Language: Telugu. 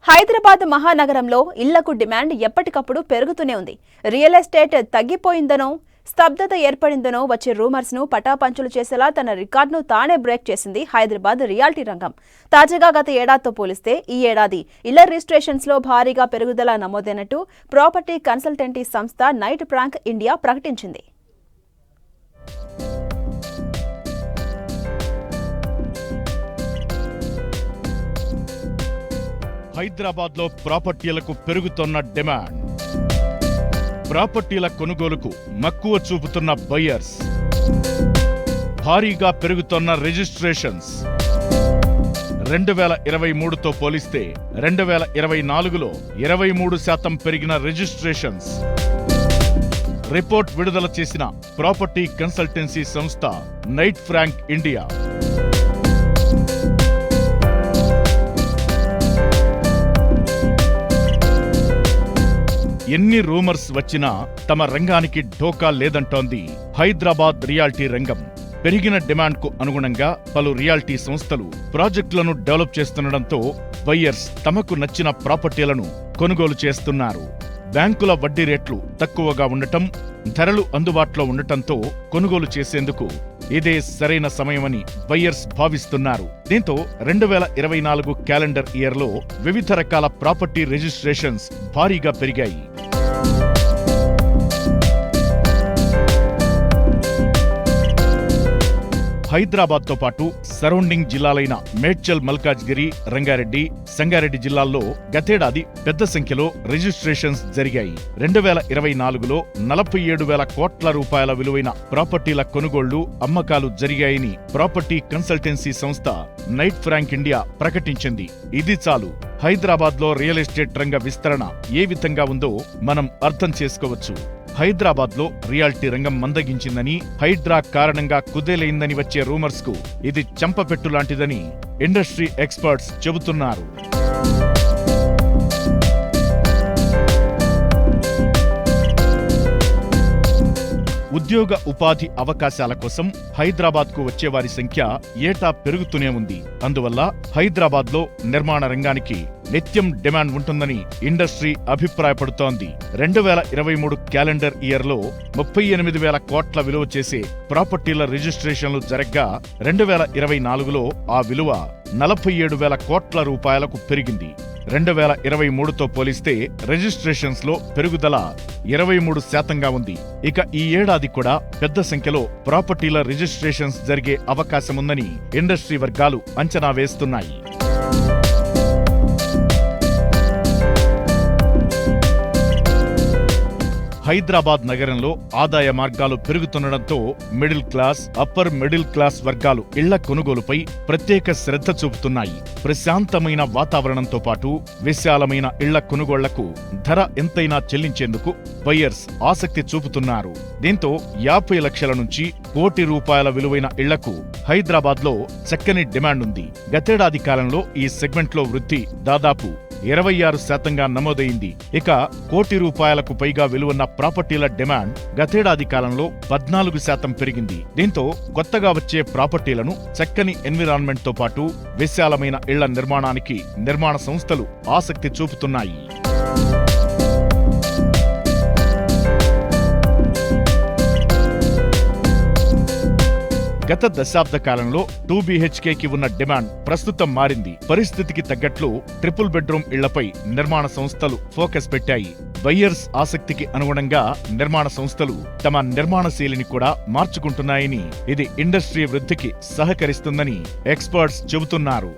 హైదరాబాద్ మహానగరంలో ఇళ్లకు డిమాండ్ ఎప్పటికప్పుడు పెరుగుతూనే ఉంది. రియల్ ఎస్టేట్ తగ్గిపోయిందనో, స్తబ్దత ఏర్పడిందనో వచ్చే రూమర్స్ ను పటాపంచులు చేసేలా తన రికార్డును తానే బ్రేక్ చేసింది హైదరాబాద్ రియాలిటీ రంగం. తాజాగా గత ఏడాదితో పోలిస్తే ఈ ఏడాది ఇళ్ల రిజిస్ట్రేషన్స్ లో భారీగా పెరుగుదల నమోదైనట్టు ప్రాపర్టీ కన్సల్టెన్సీ సంస్థ నైట్ ఫ్రాంక్ ఇండియా ప్రకటించింది. హైదరాబాద్లో ప్రాపర్టీలకు పెరుగుతున్న డిమాండ్, ప్రాపర్టీల కొనుగోలుకు మక్కువ చూపుతున్న బయ్యర్స్, భారీగా పెరుగుతున్న రిజిస్ట్రేషన్స్. 2023తో పోలిస్తే 2024లో 23% పెరిగిన రిజిస్ట్రేషన్స్. రిపోర్ట్ విడుదల చేసిన ప్రాపర్టీ కన్సల్టెన్సీ సంస్థ నైట్ ఫ్రాంక్ ఇండియా. ఎన్ని రూమర్స్ వచ్చినా తమ రంగానికి ఢోకా లేదంటోంది హైదరాబాద్ రియాల్టీ రంగం. పెరిగిన డిమాండ్కు అనుగుణంగా పలు రియాల్టీ సంస్థలు ప్రాజెక్టులను డెవలప్ చేస్తుండటంతో బయ్యర్స్ తమకు నచ్చిన ప్రాపర్టీలను కొనుగోలు చేస్తున్నారు. బ్యాంకుల వడ్డీ రేట్లు తక్కువగా ఉండటం, ధరలు అందుబాటులో ఉండటంతో కొనుగోలు చేసేందుకు ఇదే సరైన సమయమని బయ్యర్స్ భావిస్తున్నారు. దీంతో 2024 క్యాలెండర్ ఇయర్లో వివిధ రకాల ప్రాపర్టీ రిజిస్ట్రేషన్స్ భారీగా పెరిగాయి. హైదరాబాద్తో పాటు సరౌండింగ్ జిల్లాలైన మేడ్చల్, మల్కాజ్గిరి, రంగారెడ్డి, సంగారెడ్డి జిల్లాల్లో గతేడాది పెద్ద సంఖ్యలో రిజిస్ట్రేషన్స్ జరిగాయి. 2024లో 47,000 కోట్ల రూపాయల విలువైన ప్రాపర్టీల కొనుగోళ్లు, అమ్మకాలు జరిగాయని ప్రాపర్టీ కన్సల్టెన్సీ సంస్థ నైట్ ఫ్రాంక్ ఇండియా ప్రకటించింది. ఇది చాలు హైదరాబాద్లో రియల్ ఎస్టేట్ రంగ విస్తరణ ఏ విధంగా ఉందో మనం అర్థం చేసుకోవచ్చు. హైదరాబాద్లో రియాల్టీ రంగం మందగించిందని, హైడ్రా కారణంగా కుదేలైందని వచ్చే రూమర్స్ కు ఇది చెంపపెట్టు లాంటిదని ఇండస్ట్రీ ఎక్స్పర్ట్స్ చెబుతున్నారు. ఉద్యోగ ఉపాధి అవకాశాల కోసం హైదరాబాద్కు వచ్చేవారి సంఖ్య ఏటా పెరుగుతూనే ఉంది. అందువల్ల హైదరాబాద్లో నిర్మాణ రంగానికి నిత్యం డిమాండ్ ఉంటుందని ఇండస్ట్రీ అభిప్రాయపడుతోంది. 2023 క్యాలెండర్ ఇయర్లో 38,000 కోట్ల విలువ చేసే ప్రాపర్టీల రిజిస్ట్రేషన్లు జరగ్గా 2024లో ఆ విలువ 47,000 కోట్ల రూపాయలకు పెరిగింది. 2023తో పోలిస్తే రిజిస్ట్రేషన్స్ లో పెరుగుదల 23%గా ఉంది. ఇక ఈ ఏడాది కూడా పెద్ద సంఖ్యలో ప్రాపర్టీల రిజిస్ట్రేషన్స్ జరిగే అవకాశముందని ఇండస్ట్రీ వర్గాలు అంచనా వేస్తున్నాయి. హైదరాబాద్ నగరంలో ఆదాయ మార్గాలు పెరుగుతుండటంతో middle class, upper middle class వర్గాలు ఇళ్ల కొనుగోలుపై ప్రత్యేక శ్రద్ధ చూపుతున్నాయి. ప్రశాంతమైన వాతావరణంతో పాటు విశాలమైన ఇళ్ల కొనుగోళ్లకు ధర ఎంతైనా చెల్లించేందుకు బయ్యర్స్ ఆసక్తి చూపుతున్నారు. దీంతో 50 లక్షల నుంచి ₹1,00,00,000 విలువైన ఇళ్లకు హైదరాబాద్లో చక్కని డిమాండ్ ఉంది. గతేడాది కాలంలో ఈ సెగ్మెంట్లో వృద్ధి దాదాపు 26%గా నమోదైంది. ఇక ₹1,00,00,000కు పైగా విలువన్న ప్రాపర్టీల డిమాండ్ గతేడాది కాలంలో 14% పెరిగింది. దీంతో కొత్తగా వచ్చే ప్రాపర్టీలను చక్కని ఎన్విరాన్మెంట్ తో పాటు విశాలమైన ఇళ్ల నిర్మాణానికి నిర్మాణ సంస్థలు ఆసక్తి చూపుతున్నాయి. గత దశాబ్ద కాలంలో 2 BHKకి ఉన్న డిమాండ్ ప్రస్తుతం మారింది. పరిస్థితికి తగ్గట్లు ట్రిపుల్ బెడ్రూమ్ ఇళ్లపై నిర్మాణ సంస్థలు ఫోకస్ పెట్టాయి. బయ్యర్స్ ఆసక్తికి అనుగుణంగా నిర్మాణ సంస్థలు తమ నిర్మాణ శైలిని కూడా మార్చుకుంటున్నాయని, ఇది ఇండస్ట్రీ వృద్ధికి సహకరిస్తుందని ఎక్స్పర్ట్స్ చెబుతున్నారు.